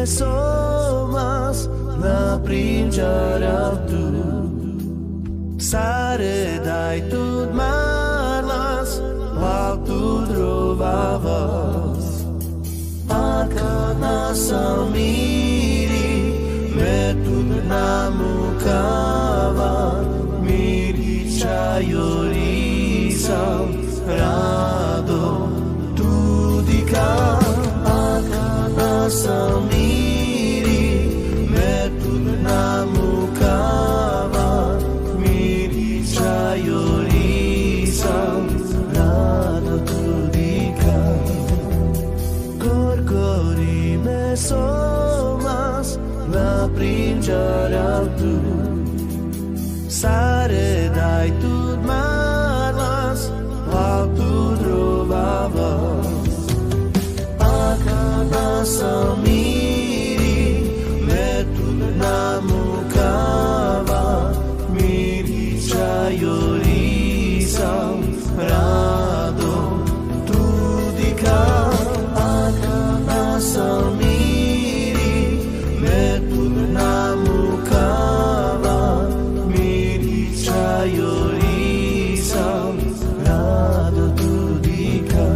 somas na primjara tu. Sare dai tud marlas, pal tu trovavas. Akana samiri, me tud namukava, miri chayori rado tu dika. Akana samiri, me tud namukava, miri chayori rado tu dika. Gorgori me somas na primjara tu. Sare dai tud marlas, pal tu trovavas. Akana samiri, me tud namukava, miri chayori rado tu dika. Akana samiri, me tud namukava, miri chayori rado tu dika.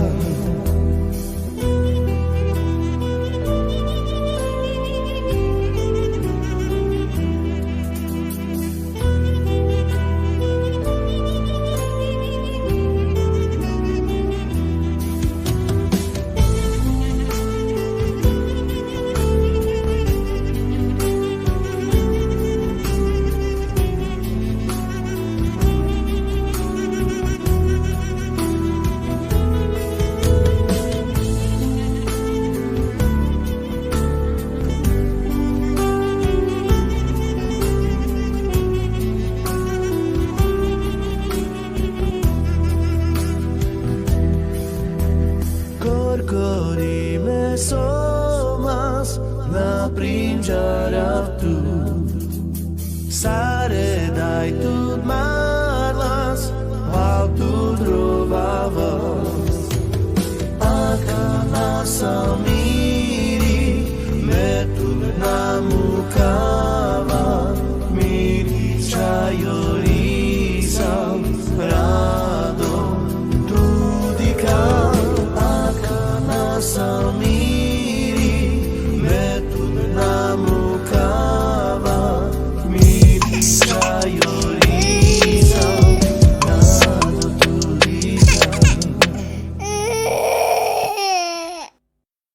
Gorgori me somas na primjara tu. Sare dai tud marlas, pal tu trovavas. Akana samiri, me tud namukava, miri chayori